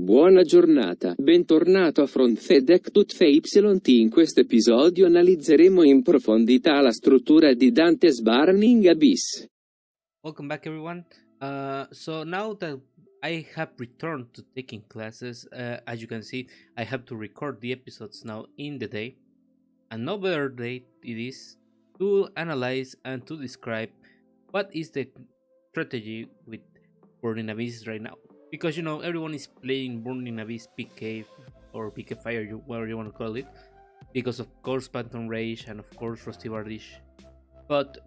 buona giornata. Bentornato a Fronte Deck Tutfe YT. In questo episodio analizzeremo in profondità la struttura di Dante's Burning Abyss. Welcome back, everyone. So now that I have returned to taking classes, as you can see, I have to record the episodes now in the day. And no better day it is to analyze and to describe what is the strategy with Burning Abyss right now. Because everyone is playing Burning Abyss PK or PK Fire, whatever you want to call it, because of course Phantom Rage and of course Rusty Bardish. But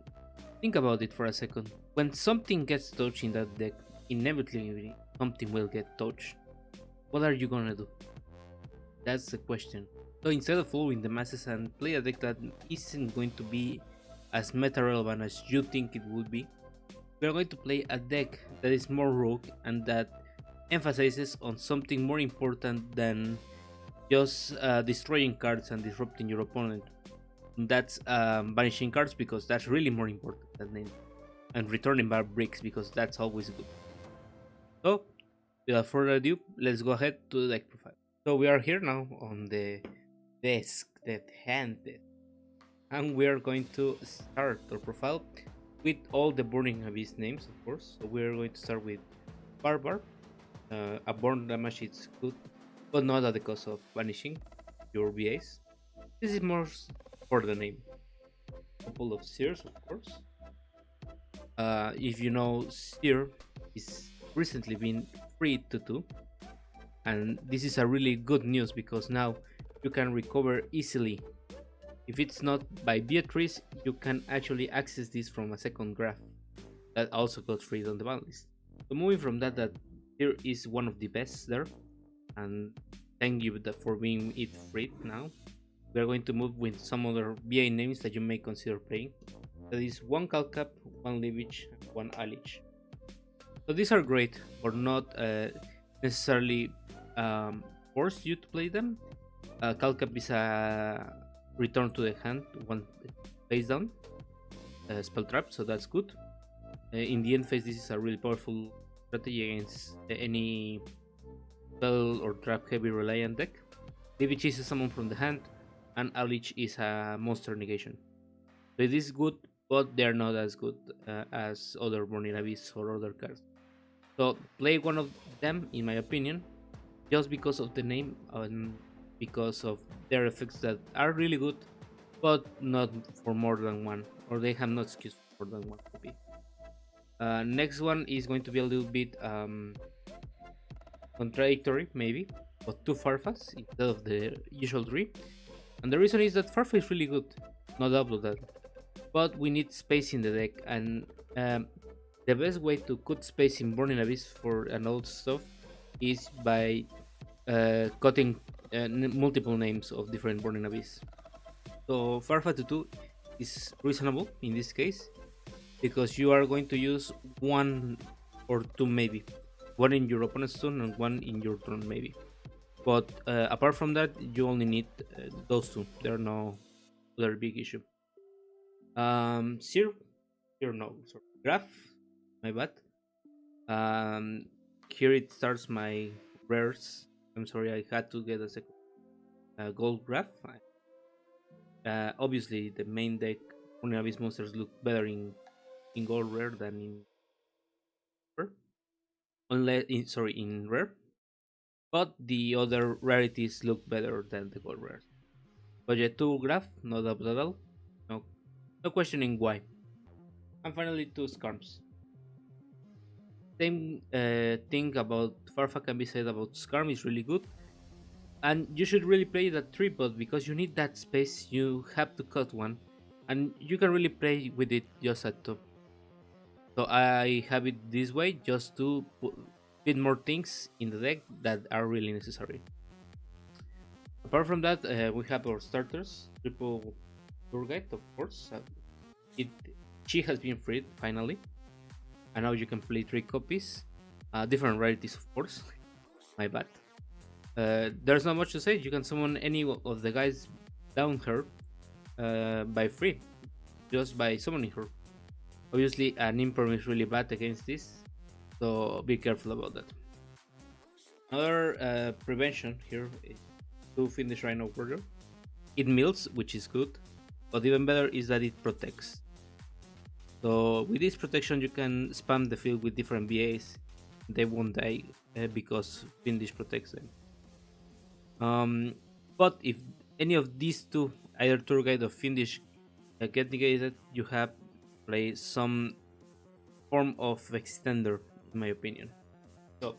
think about it for a second. When something gets touched in that deck, inevitably something will get touched. What are you gonna do? That's the question. So instead of following the masses and play a deck that isn't going to be as meta relevant as you think it would be, we are going to play a deck that is more rogue and that emphasizes on something more important than just destroying cards and disrupting your opponent. That's banishing cards, because that's really more important than it, and returning bar bricks, because that's always good. So without further ado, let's go ahead to the deck profile. So we are here now on the desk, that hand desk, and we are going to start our profile with all the Burning Abyss names, of course. So we are going to start with Barbar. A burn damage is good, but not at the cost of banishing your VAs. This is more for the name. Couple of Sears, of course. If you know, Sear is recently been free to 2, and this is a really good news because now you can recover easily. If it's not by Beatrice, you can actually access this from a second graph that also got freed on the ban list. So moving from that here is one of the best there, and thank you for being it free now. We are going to move with some other VA names that you may consider playing. That is one Calcap, one Livich, and one Alich. So these are great, but not necessarily force you to play them. Calcap is a return to the hand, one face down, SpellsTraps, so that's good. In the end phase, this is a really powerful strategy against any spell or trap heavy reliant deck. Livich is a summon from the hand, and Alich is a monster negation. So it is good, but they're not as good as other Burning Abyss or other cards. So play one of them, in my opinion, just because of the name and because of their effects that are really good, but not for more than one, or they have no excuse for more than one to be. Next one is going to be a little bit contradictory, maybe, but 2 Farfas instead of the usual 3. And the reason is that Farfa is really good, no doubt about that. But we need space in the deck, and the best way to cut space in Burning Abyss for an old stuff is by cutting multiple names of different Burning Abyss. So Farfa to 2 is reasonable in this case, because you are going to use 1 or 2 maybe. 1 in your opponent's turn and 1 in your turn maybe. But apart from that, you only need those 2. There are no other big issue. Here no, sorry. Graph, my bad. Here it starts my rares. I'm sorry, I had to get a second. Gold graph. Obviously, the main deck Burning Abyss monsters look better in gold rare than in rare. In rare. But the other rarities look better than the gold rare. Budget 2 graph, no doubt at all. No questioning why. And finally 2 Skarms. Same thing about Farfa can be said about Skarm, is really good. And you should really play that 3, but because you need that space, you have to cut 1. And you can really play with it just at 2. So I have it this way just to fit more things in the deck that are really necessary. Apart from that, we have our starters. Triple Turgite, of course. She has been freed finally, and now you can play 3 copies. Different rarities, of course. My bad. There's not much to say. You can summon any of the guys down her by free, just by summoning her. Obviously, an imperm is really bad against this, so be careful about that. Another prevention here is to finish Rhino Warrior. It mills, which is good, but even better is that it protects. So with this protection, you can spam the field with different BAs. They won't die because Findish protects them. But if any of these two, either Tour Guide or Findish, get negated, you have play some form of extender, in my opinion. So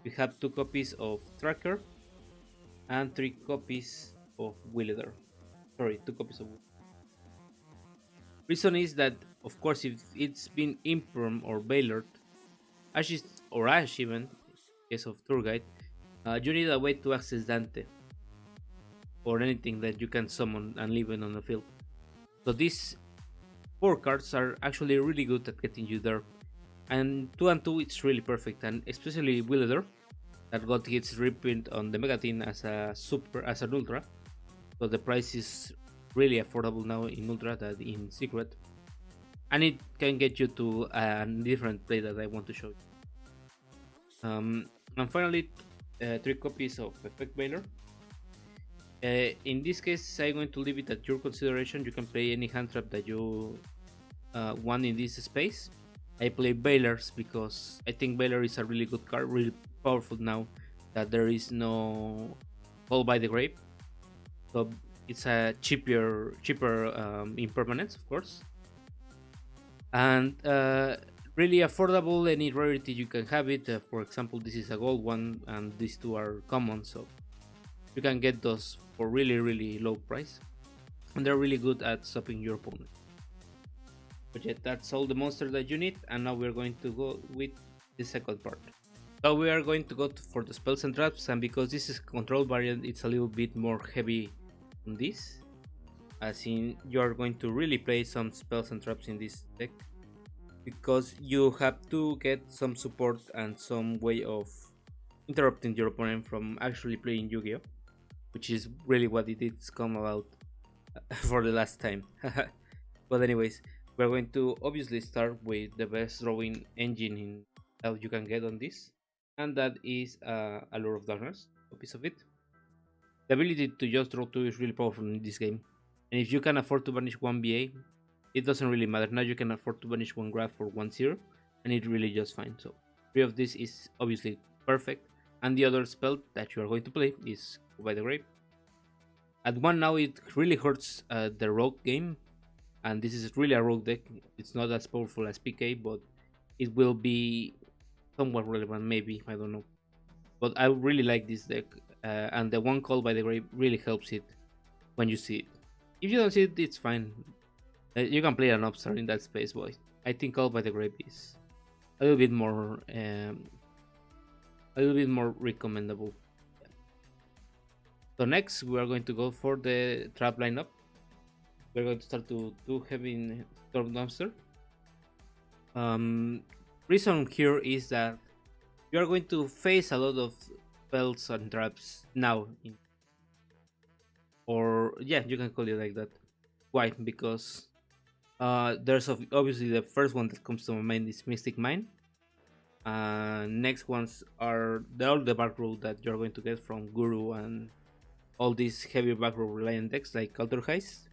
you have 2 copies of Tracker and 3 copies of Wheeler. Sorry, 2 copies of. Reason is that, of course, if it's been Imperm or Bailored, Ash is, or Ash even, in case of Tour Guide, you need a way to access Dante or anything that you can summon and leave it on the field. So these 4 cards are actually really good at getting you there. And 2 and 2 it's really perfect, and especially Wheeler that got its reprint on the Mega Tin as a super as an ultra. So the price is really affordable now in Ultra than in Secret. And it can get you to a different play that I want to show you. And finally, 3 copies of Effect Bailer. In this case, I'm going to leave it at your consideration. You can play any hand trap that you want in this space. I play Bailers because I think Bailer is a really good card, really powerful now that there is no Fall by the Grave. So it's a cheaper impermanence, of course, and really affordable. Any rarity you can have it. For example, this is a gold one, and these two are common, so you can get those for really low price, and they're really good at stopping your opponent. But yeah, that's all the monsters that you need, and now we're going to go with the second part. So we are going to go for the spells and traps, and because this is control variant, it's a little bit more heavy on this, as in you are going to really play some spells and traps in this deck, because you have to get some support and some way of interrupting your opponent from actually playing Yu-Gi-Oh, which is really what it is come about for the last time. But anyways, we're going to obviously start with the best drawing engine in that you can get on this, and that is Allure of Darkness, a piece of it. The ability to just draw 2 is really powerful in this game, and if you can afford to banish 1 BA, it doesn't really matter. Now you can afford to banish 1 graph for 1-0, and it really just fine. So 3 of this is obviously perfect, and the other spell that you are going to play is by the Grave. At 1 now it really hurts the rogue game, and this is really a rogue deck. It's not as powerful as PK, but it will be somewhat relevant, maybe, I don't know. But I really like this deck, and the 1 call by the Grave really helps it when you see it. If you don't see it, it's fine. You can play an upstart in that space, boy. I think call by the Grave is a little bit more recommendable. So next we are going to go for the trap lineup. We're going to start to do heavy Storm Dumpster. Reason here is that you are going to face a lot of spells and traps now. Or yeah, you can call it like that. Why? Because there's obviously the first one that comes to my mind is Mystic Mine. Next ones are all the back row that you're going to get from Guru and all these heavy back row reliant decks like Culture Heist.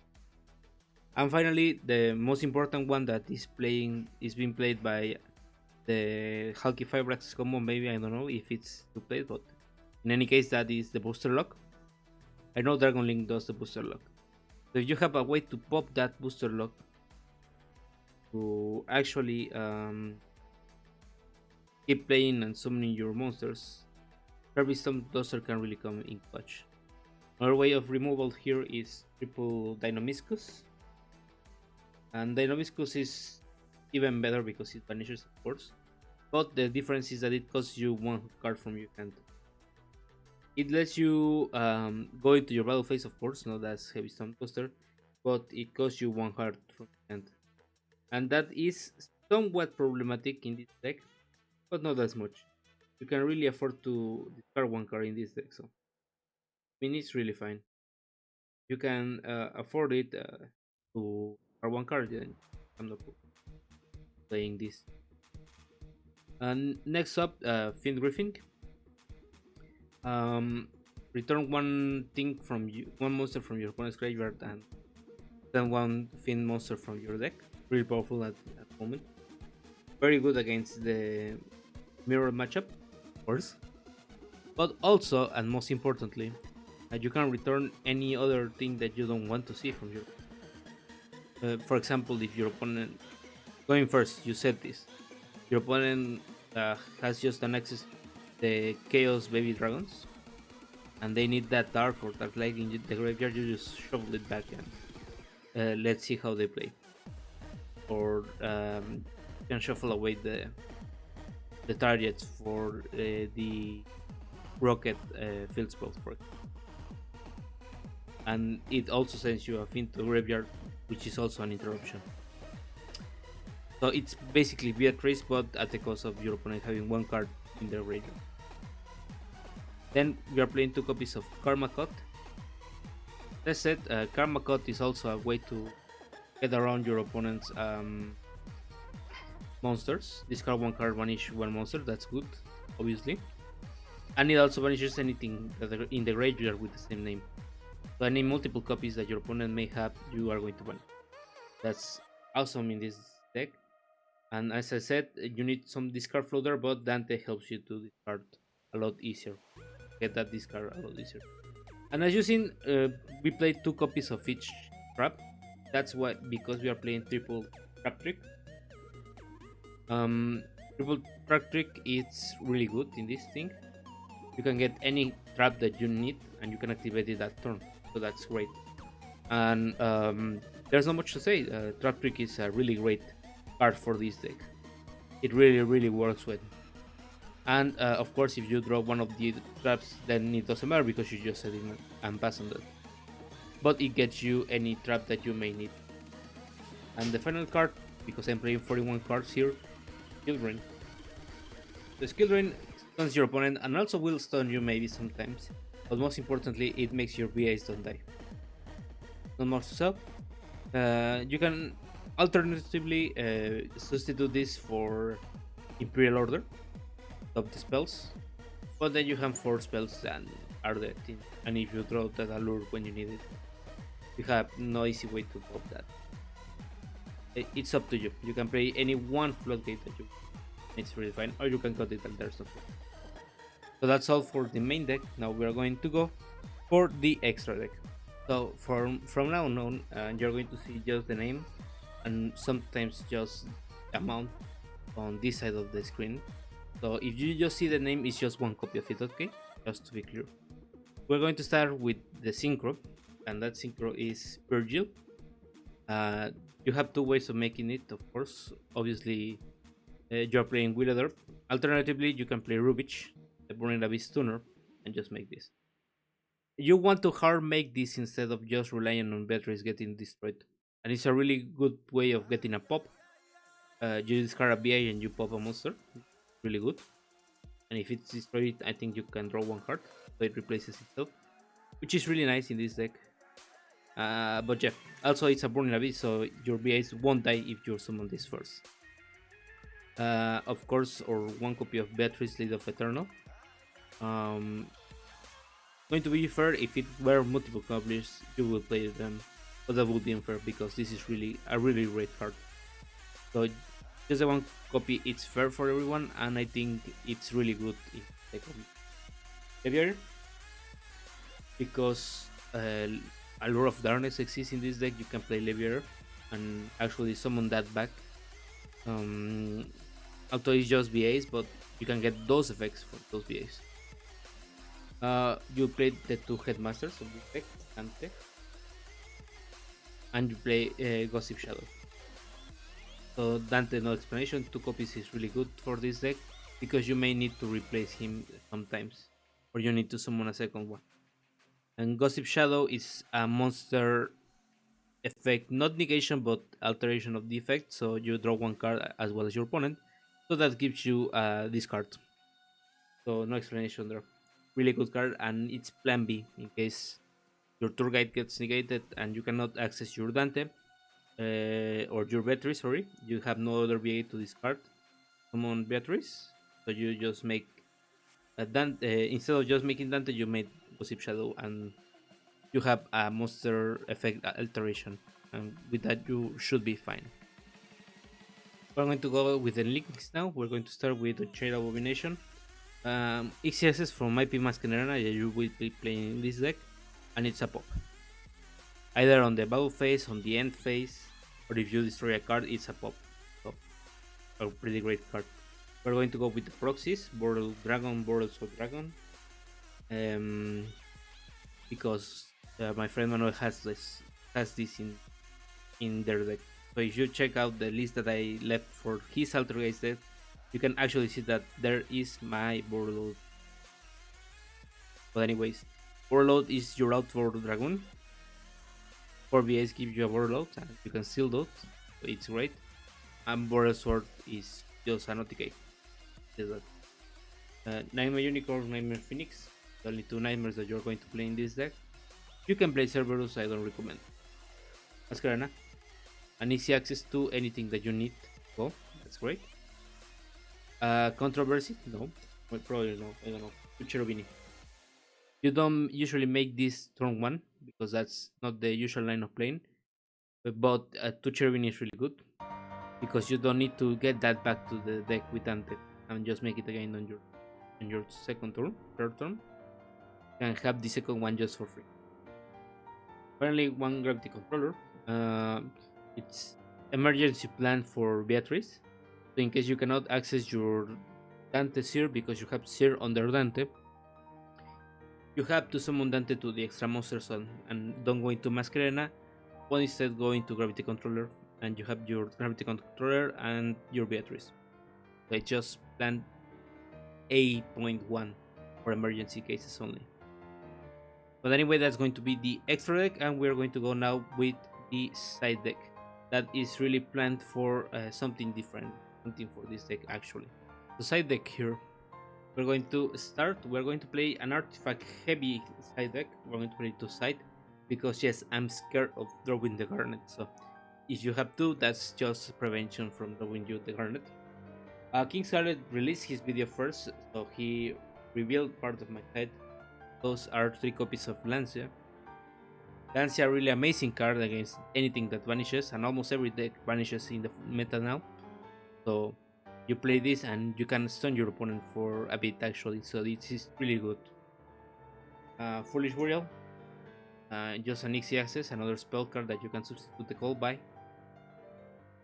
And finally, the most important one that is being played by the Hulky Fibrax combo. Maybe I don't know if it's to play, but in any case, that is the Booster Lock. I know Dragon Link does the Booster Lock. So if you have a way to pop that Booster Lock to actually keep playing and summoning your monsters, Kirby Storm Duster can really come in clutch. Another way of removal here is triple Dynamiscus. And Dynamiscus is even better because it vanishes, of course. But the difference is that it costs you 1 card from your hand. It lets you go into your battle phase, of course, not as Heavy Storm Duster, but it costs you 1 card from your hand. And that is somewhat problematic in this deck, but not as much. You can really afford to discard 1 card in this deck, so I mean it's really fine. You can afford it to discard 1 card, then I'm not playing this. And next up, Fiend Griffin. Return one thing from you, one monster from your opponent's graveyard, and then one fiend monster from your deck. Really powerful at the moment. Very good against the mirror matchup, of course. But also, and most importantly, you can return any other thing that you don't want to see from your. For example, if your opponent going first, you said this. Your opponent has just an access the Chaos Baby Dragons, and they need that Dark or Dark Light in the graveyard. You just shovel it back and let's see how they play. Or you can shuffle away the targets for the rocket field spells, for example. And it also sends you a fiend to graveyard, which is also an interruption. So it's basically Beatrice, but at the cost of your opponent having one card in their graveyard. Then we are playing 2 copies of Karma Cut. That said, Karma Cut is also a way to get around your opponent's monsters. Discard 1 card, banish 1 monster, that's good, obviously. And it also banishes anything that are in the graveyard with the same name. So any multiple copies that your opponent may have, you are going to banish. That's awesome in this deck. And as I said, you need some discard floater, but Dante helps you to discard a lot easier. Get that discard a lot easier. And as you've seen, we played 2 copies of each trap. That's why, because we are playing triple trap trick. Triple trap trick is really good in this thing. You can get any trap that you need, and you can activate it that turn. So that's great. And there's not much to say. Trap trick is a really great card for this deck. It really works well. And of course, if you draw one of the traps, then it doesn't matter because you just set it and pass on that. But it gets you any trap that you may need. And the final card, because I'm playing 41 cards here, Skill Drain. The Skill Drain stuns your opponent and also will stun you maybe sometimes. But most importantly, it makes your VAs don't die. Not more to sell. You can alternatively substitute this for Imperial Order. Top the spells, but then you have 4 spells that are dead, and if you draw that allure when you need it, you have no easy way to drop that. It's up to you. You can play any one floodgate that you want. It's really fine, or you can cut it and there's no problem. So that's all for the main deck. Now we are going to go for the extra deck. So from now on, you're going to see just the name and sometimes just the amount on this side of the screen. So if you just see the name, it's just 1 copy of it, okay? Just to be clear. We're going to start with the synchro, and that synchro is Virgil. You have 2 ways of making it, of course. Obviously, you're playing Willader. Alternatively, you can play Rubich, the Burning Abyss Tuner, and just make this. You want to hard make this instead of just relying on Beatrice getting destroyed. And it's a really good way of getting a pop. You discard a BA and you pop a monster. Really good. And if it's destroyed, I think you can draw 1 card, so it replaces itself, which is really nice in this deck. But yeah, also it's a Burning Abyss, so your BAs won't die if you summon this first. Of course, or 1 copy of Beatrice, Lead of Eternal. Going to be fair, if it were multiple copies, you will play them, but that would be unfair because this is really a really great card. So just the 1 copy, it's fair for everyone, and I think it's really good if they come heavier because Allure of Darkness exists in this deck. You can play Leviator and actually summon that back. Although it's just VAs, but you can get those effects for those VAs. You play the 2 Headmasters of this deck, and you play Gossip Shadow. So Dante, no explanation, 2 copies is really good for this deck because you may need to replace him sometimes, or you need to summon a second one. And Gossip Shadow is a monster effect, not negation but alteration of the effect, so you draw 1 card as well as your opponent, so that gives you this card. So no explanation there. Really good card, and it's plan B in case your tour guide gets negated and you cannot access your Dante. Or your Beatrice, sorry, you have no other VA to discard. Summon Beatrice, so you just make Instead of just making Dante, you made Gossip Shadow, and you have a monster effect alteration, and with that you should be fine. We're going to go with the links now. We're going to start with the Chain Abomination. XCSS from IP Masquerena, yeah, you will be playing this deck, and it's a pop. Either on the battle phase, on the end phase, or if you destroy a card, it's a pop. So, a pretty great card. We're going to go with the proxies, Border Dragon, Border Soul Dragon. Because my friend Manuel has this in their deck. So if you check out the list that I left for his Altergeist deck, you can actually see that there is my Borderload. But anyways, Borderload is your outboard dragon. 4 BS gives you a Borderload, and you can steal those, so it's great. And Border Sword is just an OTK. Nightmare Unicorn, Nightmare Phoenix, the only 2 nightmares that you're going to play in this deck. You can play Cerberus, I don't recommend. Masquerena, and easy access to anything that you need. Oh, that's great. Controversy? No. Well, probably no. I don't know. Cherubini. You don't usually make this turn 1 because that's not the usual line of playing. But Cherubini is really good because you don't need to get that back to the deck with Dante and just make it again on your second turn, third turn. And have the second one just for free. Apparently, 1 Gravity Controller. It's emergency plan for Beatrice. So in case you cannot access your Dante Seer because you have Seer under Dante, you have to summon Dante to the extra monster zone and don't go into Masquerena, but instead go into Gravity Controller, and you have your Gravity Controller and your Beatrice. They just plan 8.1 for emergency cases only. But anyway, that's going to be the extra deck, and we're going to go now with the side deck. That is really planned for something different, something for this deck actually. The side deck here, we're going to start. We're going to play an artifact heavy side deck. We're going to play 2 side because yes, I'm scared of drawing the Garnet. So if you have to, that's just prevention from drawing you the Garnet. King Scarlet released his video first, so he revealed part of my head. Those are 3 copies of Lancia. Lancia, really amazing card against anything that vanishes, and almost every deck vanishes in the meta now. So you play this and you can stun your opponent for a bit actually, so this is really good. Foolish Burial, just an easy access, another spell card that you can substitute the call by.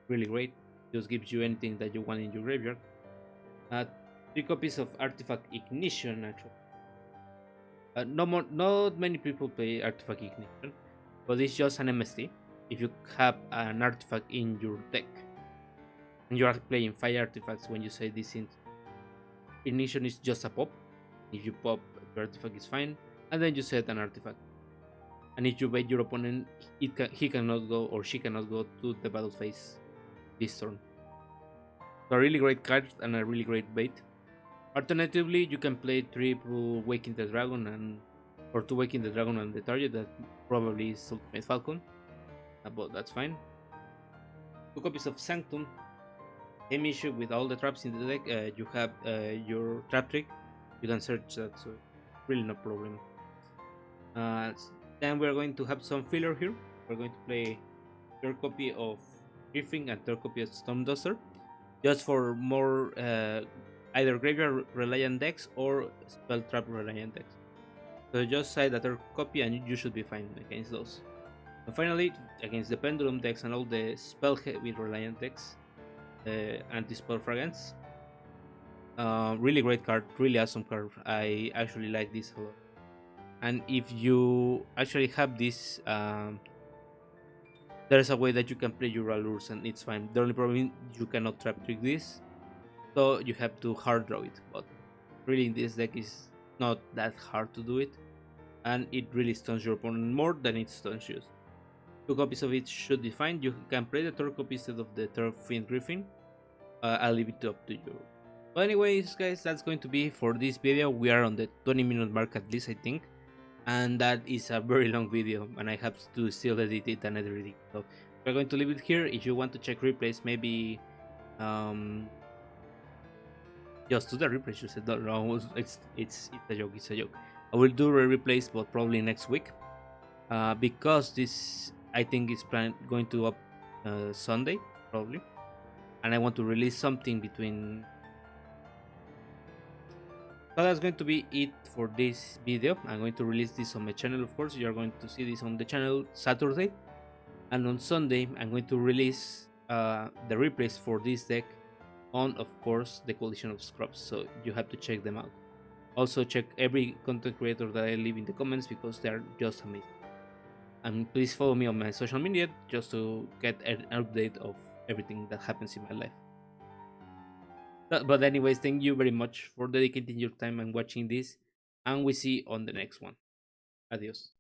Really great, just gives you anything that you want in your graveyard. 3 copies of Artifact Ignition actually. Not many people play Artifact Ignition, but it's just an MST. If you have an artifact in your deck and you are playing 5 artifacts, when you say this in Ignition is just a pop. If you pop, your artifact is fine, and then you set an artifact. And if you bait your opponent, he cannot go or she cannot go to the battle phase this turn. So a really great card and a really great bait. Alternatively, you can play 3 Waking the Dragon or 2 Waking the Dragon on the target. That probably is Ultimate Falcon, but that's fine. 2 copies of Sanctum. Same issue with all the traps in the deck. You have your trap trick. You can search that, so really no problem. Then we're going to have some filler here. We're going to play 3rd copy of Griffin and 3rd copy of Storm Duster, just for more either graveyard reliant decks or spell trap reliant decks. So just side a 3rd copy and you should be fine against those. And finally, against the Pendulum decks and all the spell heavy reliant decks, anti-spell fragrance. Really great card, really awesome card. I actually like this a lot. And if you actually have this, there's a way that you can play your allures and it's fine. The only problem is you cannot trap trick this, so you have to hard draw it. But really, in this deck is not that hard to do it, and it really stuns your opponent more than it stuns you. 2 copies of it should be fine. You can play the 3rd copy instead of the 3rd Fiend Griffin. I'll leave it up to you. But anyways, guys, that's going to be for this video. We are on the 20-minute mark at least, I think, and that is a very long video, and I have to still edit it and everything. So we're going to leave it here. If you want to check replays, maybe Just to the replays. You said no, no, it's a joke. It's a joke. I will do a replays, but probably next week. Because this I think is planned going to up Sunday probably, and I want to release something between. So that's going to be it for this video. I'm going to release this on my channel, of course. You're going to see this on the channel Saturday, and on Sunday I'm going to release the replays for this deck on, of course, the Coalition of Scrubs. So you have to check them out. Also check every content creator that I leave in the comments because they're just amazing. And please follow me on my social media just to get an update of everything that happens in my life. But anyways, thank you very much for dedicating your time and watching this, and we see you on the next one. Adios.